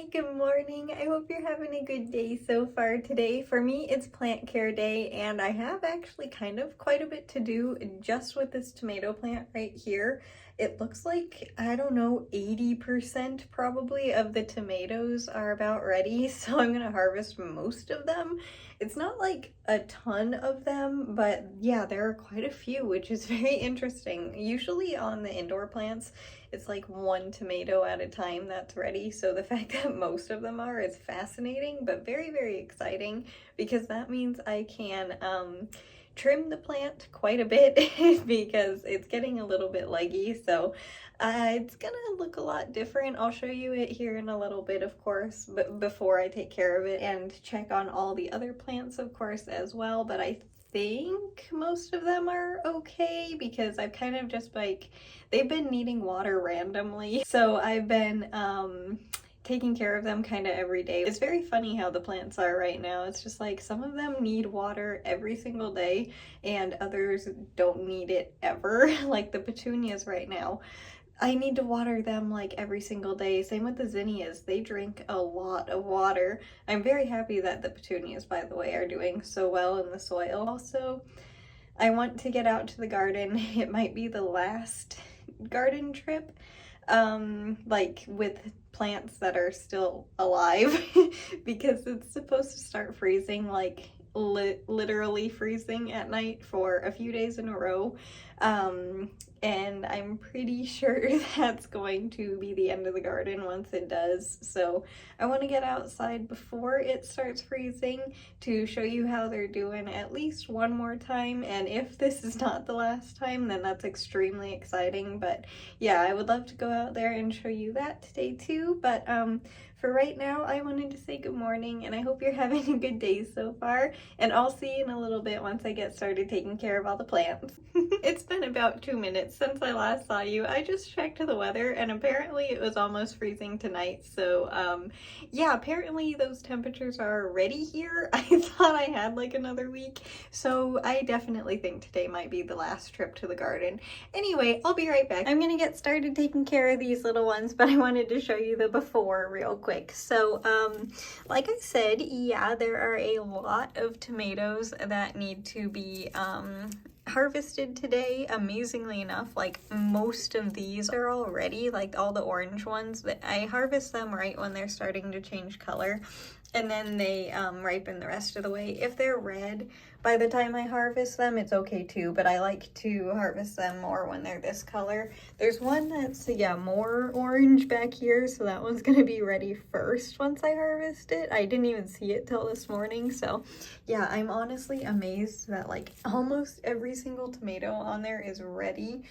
Hi, good morning. I hope you're having a good day so far today. For me, it's plant care day, and I have actually kind of quite a bit to do just with this tomato plant right here. It looks like, I don't know, 80% probably of the tomatoes are about ready, so I'm gonna harvest most of them. It's not like a ton of them, but yeah, there are quite a few, which is very interesting. Usually on the indoor plants, it's like one tomato at a time that's ready. So the fact that most of them are is fascinating, but very, very exciting because that means I can trim the plant quite a bit because it's getting a little bit leggy. So it's gonna look a lot different. I'll show you it here in a little bit, of course, but before I take care of it and check on all the other plants, of course, as well. But I think most of them are okay because I've kind of just like, they've been needing water randomly. So I've been taking care of them kind of every day. It's very funny how the plants are right now. It's just like some of them need water every single day and others don't need it ever, like the petunias right now. I need to water them like every single day. Same with the zinnias. They drink a lot of water. I'm very happy that the petunias, by the way, are doing so well in the soil. Also, I want to get out to the garden. It might be the last garden trip, like with plants that are still alive because it's supposed to start freezing, like literally freezing at night for a few days in a row. And I'm pretty sure that's going to be the end of the garden once it does. So I want to get outside before it starts freezing to show you how they're doing at least one more time. And if this is not the last time, then that's extremely exciting. But yeah, I would love to go out there and show you that today too. But for right now, I wanted to say good morning and I hope you're having a good day so far. And I'll see you in a little bit once I get started taking care of all the plants. It's been about 2 minutes since I last saw you. I just checked the weather and apparently it was almost freezing tonight. So yeah, apparently those temperatures are already here. I thought I had like another week. So I definitely think today might be the last trip to the garden. Anyway, I'll be right back. I'm gonna get started taking care of these little ones, but I wanted to show you the before real quick. So like I said, yeah, there are a lot of tomatoes that need to be harvested today. Amazingly enough, like most of these are already, like all the orange ones, but I harvest them right when they're starting to change color and then they ripen the rest of the way. If they're red by the time I harvest them, it's okay too, but I like to harvest them more when they're this color. There's one that's, yeah, more orange back here, so that one's gonna be ready first once I harvest it. I didn't even see it till this morning, so yeah, I'm honestly amazed that like almost every single tomato on there is ready.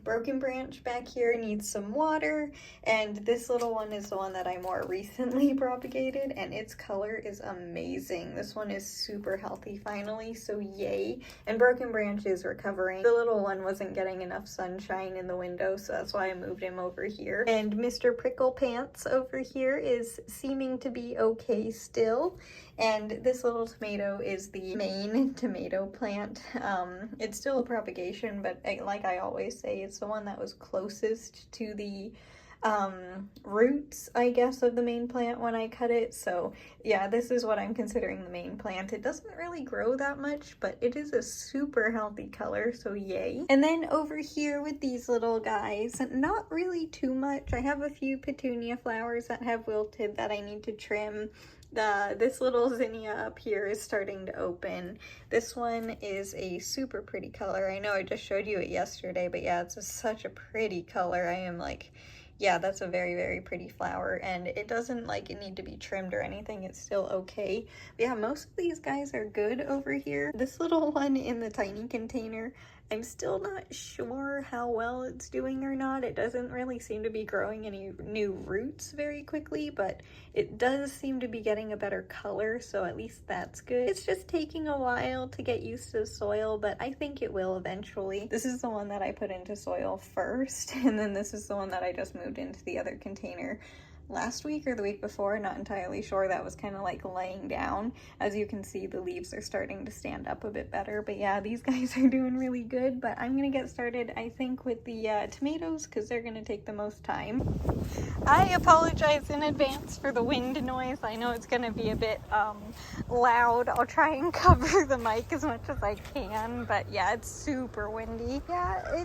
Broken branch back here needs some water, and this little one is the one that I more recently propagated, and its color is amazing. This one is super healthy finally, so yay. And broken branch is recovering. The little one wasn't getting enough sunshine in the window, so that's why I moved him over here. And Mr. Prickle Pants over here is seeming to be okay still. And this little tomato is the main tomato plant. It's still a propagation, but like I always say, it's the one that was closest to the roots, I guess, of the main plant when I cut it. So yeah, this is what I'm considering the main plant. It doesn't really grow that much, but it is a super healthy color, so yay. And then over here with these little guys, not really too much. I have a few petunia flowers that have wilted that I need to trim. This little zinnia up here is starting to open. This one is a super pretty color. I know I just showed you it yesterday, but yeah, it's such a pretty color. I am like, yeah, that's a very, very pretty flower, and it doesn't like it need to be trimmed or anything. It's still okay. But yeah, most of these guys are good over here. This little one in the tiny container, I'm still not sure how well it's doing or not. It doesn't really seem to be growing any new roots very quickly, but it does seem to be getting a better color, so at least that's good. It's just taking a while to get used to the soil, but I think it will eventually. This is the one that I put into soil first, and then this is the one that I just moved into the other container. last week or the week before, not entirely sure, that was kind of like laying down. As you can see, the leaves are starting to stand up a bit better, but yeah, these guys are doing really good. But I'm gonna get started, I think, with the tomatoes because they're gonna take the most time. I apologize in advance for the wind noise. I know it's gonna be a bit loud. I'll try and cover the mic as much as I can, but yeah, it's super windy. Yeah,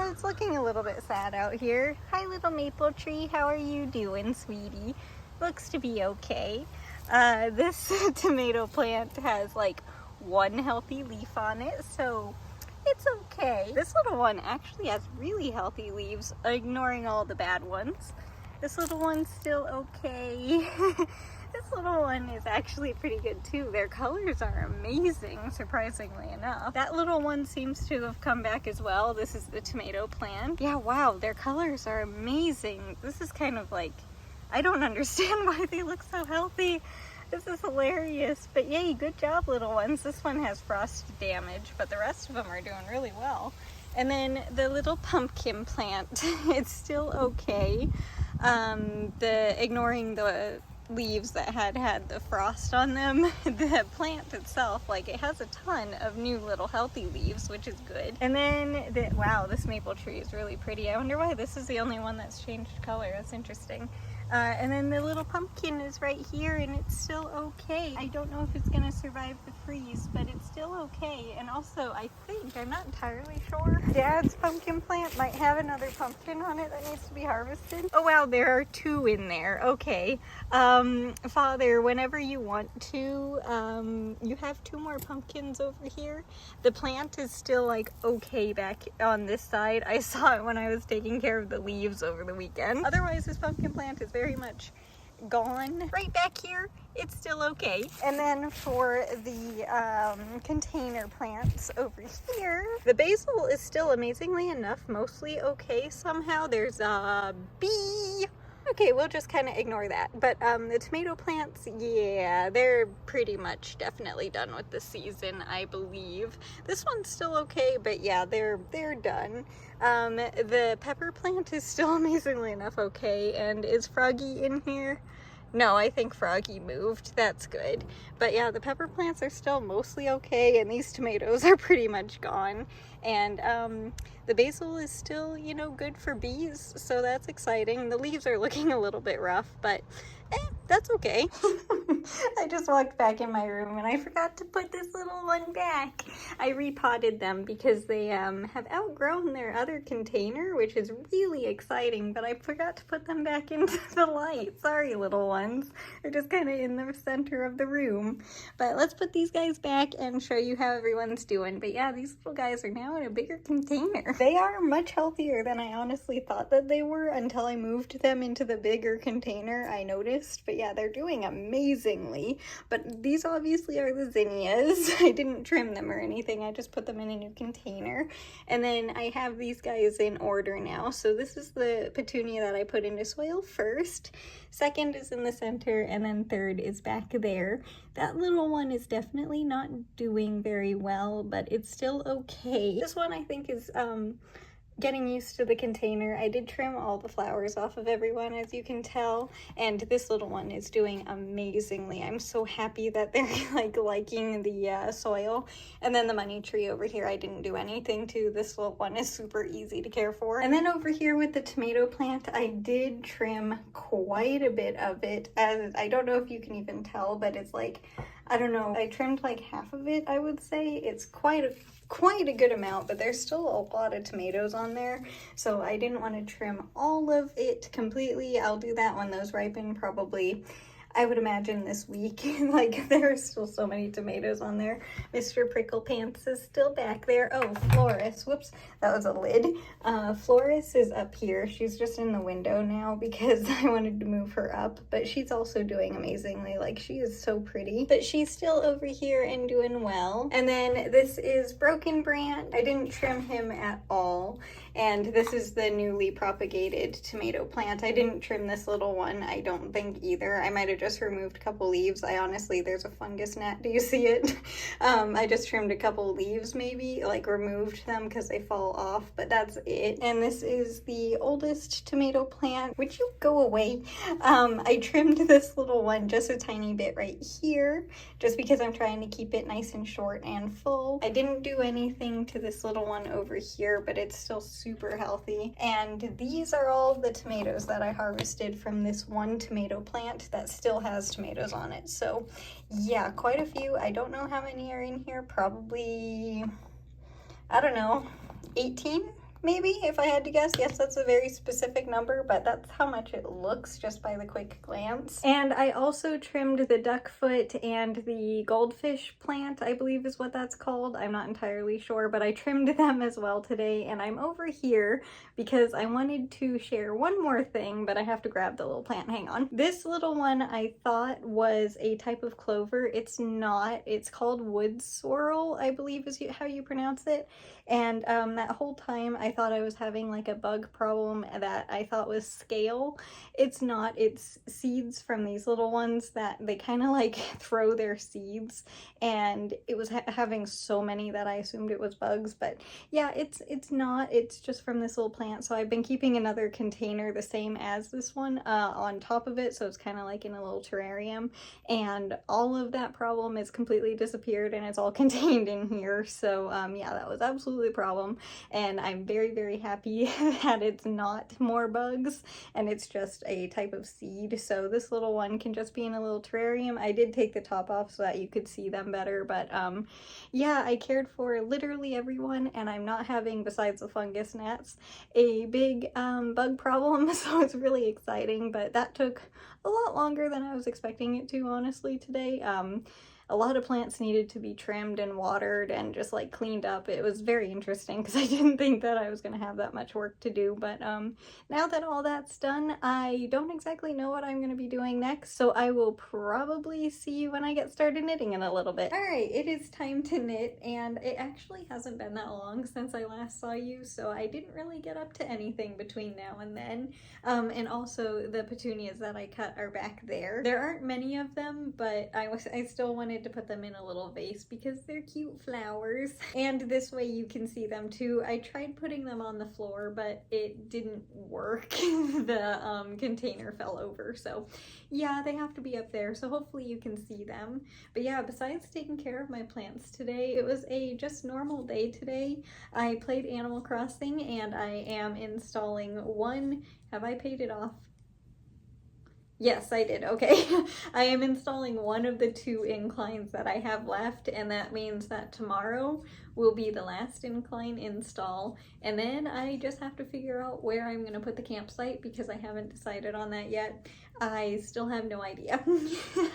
it's looking a little bit sad out here. Hi, little maple tree. How are you doing, sweetie? Looks to be okay. This tomato plant has like one healthy leaf on it, so it's okay. This little one actually has really healthy leaves, ignoring all the bad ones. This little one's still okay. This little one is actually pretty good too. Their colors are amazing, surprisingly enough. That little one seems to have come back as well. This is the tomato plant. Yeah, wow, their colors are amazing. This is kind of like, I don't understand why they look so healthy. This is hilarious, but yay, good job, little ones. This one has frost damage, but the rest of them are doing really well. And then the little pumpkin plant, it's still okay. Ignoring the leaves that had the frost on them, the plant itself, like, it has a ton of new little healthy leaves, which is good. And then wow, this maple tree is really pretty. I wonder why this is the only one that's changed color. That's interesting. And then the little pumpkin is right here, and it's still okay. I don't know if it's gonna survive the freeze, but it's still okay. And also, I think, I'm not entirely sure, Dad's pumpkin plant might have another pumpkin on it that needs to be harvested. Oh wow, there are two in there. Okay. Father, whenever you want to, you have two more pumpkins over here. The plant is still like okay back on this side. I saw it when I was taking care of the leaves over the weekend. Otherwise, this pumpkin plant is very much gone. Right back here, it's still okay. And then for the container plants over here, the basil is still, amazingly enough, mostly okay somehow. There's a bee. Okay, we'll just kind of ignore that. But the tomato plants, yeah, they're pretty much definitely done with the season, I believe. This one's still okay, but yeah, they're done. The pepper plant is still, amazingly enough, okay. And is Froggy in here? No, I think Froggy moved. That's good. But yeah, the pepper plants are still mostly okay, and these tomatoes are pretty much gone. And the basil is still, you know, good for bees, so that's exciting. The leaves are looking a little bit rough, but that's okay. I just walked back in my room and I forgot to put this little one back. I repotted them because they have outgrown their other container, which is really exciting, but I forgot to put them back into the light. Sorry, little ones. They're just kind of in the center of the room. But let's put these guys back and show you how everyone's doing. But yeah, these little guys are now in a bigger container. They are much healthier than I honestly thought that they were until I moved them into the bigger container, I noticed. But yeah, they're doing amazingly. But these obviously are the zinnias. I didn't trim them or anything. I just put them in a new container. And then I have these guys in order now. So this is the petunia that I put into soil first. Second is in the center, and then third is back there. That little one is definitely not doing very well, but it's still okay. This one I think is getting used to the container. I did trim all the flowers off of everyone, as you can tell, and this little one is doing amazingly. I'm so happy that they're like liking the soil. And then the money tree over here, I didn't do anything to. This little one is super easy to care for. And then over here with the tomato plant, I did trim quite a bit of it, as I don't know if you can even tell, but it's like, I don't know, I trimmed like half of it, I would say. It's quite a good amount, but there's still a lot of tomatoes on there, so I didn't want to trim all of it completely. I'll do that when those ripen, probably, I would imagine, this week. Like, there are still so many tomatoes on there. Mr. Prickle Pants is still back there. Oh, Floris, whoops, that was a lid. Floris is up here. She's just in the window now because I wanted to move her up, but she's also doing amazingly. Like, she is so pretty, but she's still over here and doing well. And then this is Broken Branch. I didn't trim him at all. And this is the newly propagated tomato plant. I didn't trim this little one, I don't think, either. I might have just removed a couple leaves. I honestly, there's a fungus gnat. Do you see it? I just trimmed a couple leaves, maybe, like removed them because they fall off, but that's it. And this is the oldest tomato plant. Would you go away? I trimmed this little one just a tiny bit right here, just because I'm trying to keep it nice and short and full. I didn't do anything to this little one over here, but it's still super healthy. And these are all the tomatoes that I harvested from this one tomato plant that still has tomatoes on it. So yeah, quite a few. I don't know how many are in here. Probably, I don't know, 18 maybe, if I had to guess. Yes, that's a very specific number, but that's how much it looks just by the quick glance. And I also trimmed the duckfoot and the goldfish plant, I believe is what that's called. I'm not entirely sure, but I trimmed them as well today. And I'm over here because I wanted to share one more thing, but I have to grab the little plant. Hang on. This little one I thought was a type of clover. It's not. It's called wood sorrel, I believe is how you pronounce it. And that whole time I thought I was having like a bug problem that I thought was scale. It's not. It's seeds from these little ones that they kind of like throw their seeds, and it was having so many that I assumed it was bugs. But yeah, it's not. It's just from this little plant. So I've been keeping another container the same as this one on top of it, so it's kind of like in a little terrarium, and all of that problem is completely disappeared and it's all contained in here. So yeah, that was absolutely a problem, and I'm very, very happy that it's not more bugs and it's just a type of seed. So this little one can just be in a little terrarium. I did take the top off so that you could see them better, but yeah, I cared for literally everyone, and I'm not having, besides the fungus gnats, a big bug problem. So it's really exciting, but that took a lot longer than I was expecting it to, honestly, today. A lot of plants needed to be trimmed and watered and just like cleaned up. It was very interesting because I didn't think that I was going to have that much work to do. But now that all that's done, I don't exactly know what I'm going to be doing next. So I will probably see you when I get started knitting in a little bit. All right, it is time to knit, and it actually hasn't been that long since I last saw you, so I didn't really get up to anything between now and then. And also the petunias that I cut are back there. There aren't many of them, but I still wanted to put them in a little vase because they're cute flowers, and this way you can see them too. I tried putting them on the floor, but it didn't work. The container fell over, so yeah, they have to be up there, so hopefully you can see them. But yeah, besides taking care of my plants today, it was a just normal day today. I played Animal Crossing, and I am installing one. Have I paid it off? Yes, I did. Okay. I am installing one of the 2 inclines that I have left, and that means that tomorrow will be the last incline install, and then I just have to figure out where I'm going to put the campsite because I haven't decided on that yet. I still have no idea.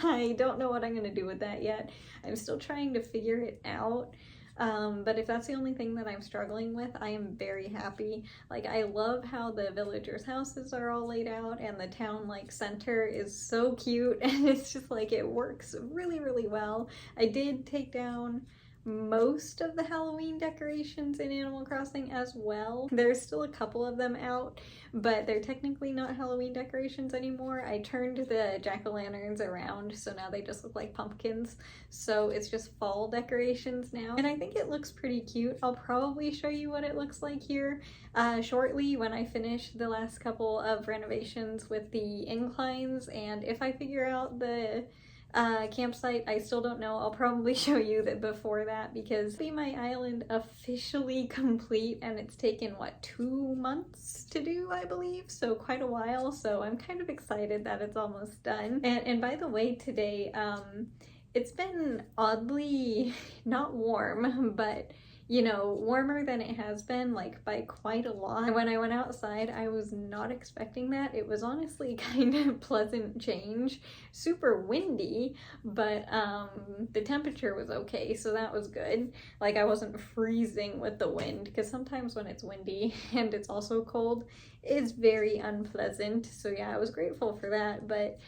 I don't know what I'm going to do with that yet. I'm still trying to figure it out. But if that's the only thing that I'm struggling with, I am very happy. Like, I love how the villagers' houses are all laid out, and the town like center is so cute, and it's just like it works really, really well. I did take down most of the Halloween decorations in Animal Crossing as well. There's still a couple of them out, but they're technically not Halloween decorations anymore. I turned the jack-o'-lanterns around, so now they just look like pumpkins. So it's just fall decorations now, and I think it looks pretty cute. I'll probably show you what it looks like here shortly when I finish the last couple of renovations with the inclines, and if I figure out the campsite, I still don't know. I'll probably show you that before that, because be my island officially complete, and it's taken what, 2 months to do, I believe, so quite a while. So I'm kind of excited that it's almost done. And by the way, today it's been oddly not warm, but you know, warmer than it has been, like by quite a lot. When I went outside, I was not expecting that. It was honestly kind of pleasant change. Super windy, but the temperature was okay, so that was good. Like, I wasn't freezing with the wind, because sometimes when it's windy and it's also cold, it's very unpleasant. So yeah, I was grateful for that. But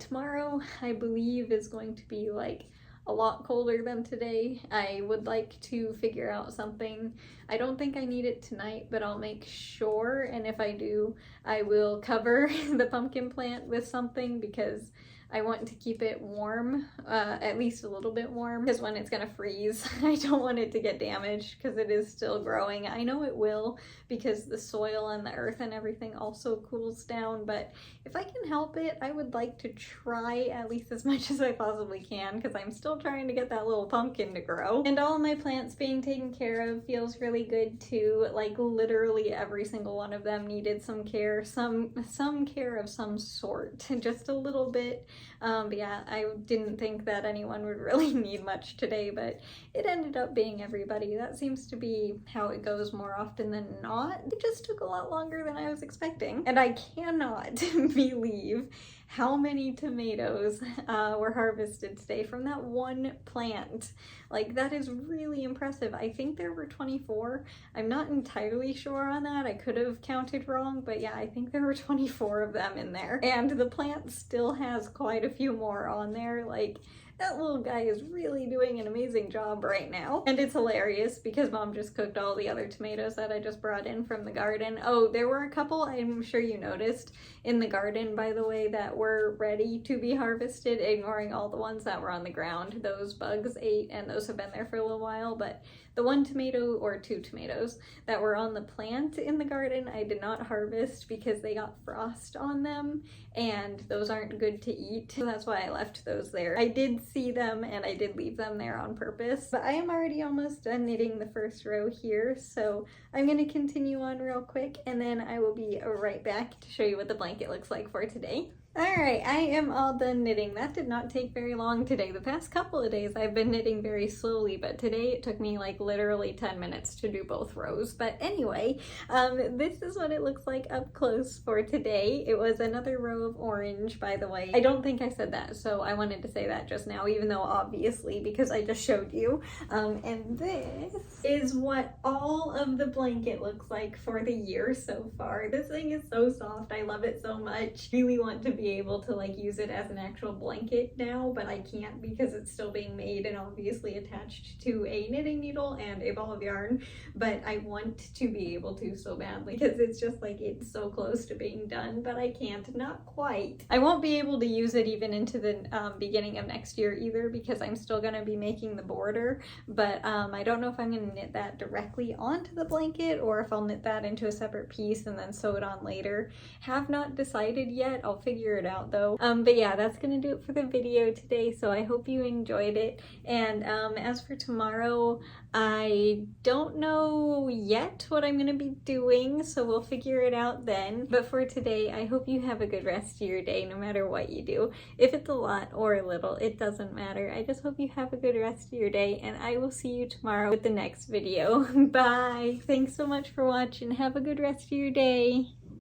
tomorrow, I believe, is going to be like a lot colder than today. I would like to figure out something I don't think I need it tonight, but I'll make sure, and if I do, I will cover the pumpkin plant with something because I want to keep it warm, at least a little bit warm, because when it's gonna freeze, I don't want it to get damaged because it is still growing. I know it will because the soil and the earth and everything also cools down, but if I can help it, I would like to try at least as much as I possibly can because I'm still trying to get that little pumpkin to grow. And all my plants being taken care of feels really good too. Like literally every single one of them needed some care, some care of some sort, just a little bit. But yeah, I didn't think that anyone would really need much today, but it ended up being everybody. That seems to be how it goes more often than not. It just took a lot longer than I was expecting. And I cannot believe how many tomatoes were harvested today from that one plant. Like, that is really impressive. I think there were 24. I'm not entirely sure on that. I could have counted wrong, but yeah, I think there were 24 of them in there. And the plant still has quite a few more on there. Like, that little guy is really doing an amazing job right now. And it's hilarious because Mom just cooked all the other tomatoes that I just brought in from the garden. Oh, there were a couple, I'm sure you noticed, in the garden, by the way, that were ready to be harvested, ignoring all the ones that were on the ground. Those bugs ate, and those have been there for a little while, but the one tomato or two tomatoes that were on the plant in the garden, I did not harvest because they got frost on them, and those aren't good to eat. So that's why I left those there. I did see them and I did leave them there on purpose. But I am already almost done knitting the first row here, so I'm gonna continue on real quick and then I will be right back to show you what the blanket looks like for today. Alright, I am all done knitting. That did not take very long today. The past couple of days I've been knitting very slowly, but today it took me like literally 10 minutes to do both rows. But anyway, this is what it looks like up close for today. It was another row of orange, by the way. I don't think I said that, so I wanted to say that just now, even though obviously because I just showed you. And this is what all of the blanket looks like for the year so far. This thing is so soft. I love it so much. Really want to be able to like use it as an actual blanket now, but I can't because it's still being made and obviously attached to a knitting needle and a ball of yarn, but I want to be able to so badly because it's just like it's so close to being done, but I can't, not quite. I won't be able to use it even into the beginning of next year either because I'm still going to be making the border, but I don't know if I'm going to knit that directly onto the blanket or if I'll knit that into a separate piece and then sew it on later. Have not decided yet. I'll figure it out though. But yeah, that's gonna do it for the video today, so I hope you enjoyed it. And as for tomorrow, I don't know yet what I'm gonna be doing, so we'll figure it out then. But for today, I hope you have a good rest of your day no matter what you do. If it's a lot or a little, it doesn't matter. I just hope you have a good rest of your day, and I will see you tomorrow with the next video. Bye! Thanks so much for watching. Have a good rest of your day.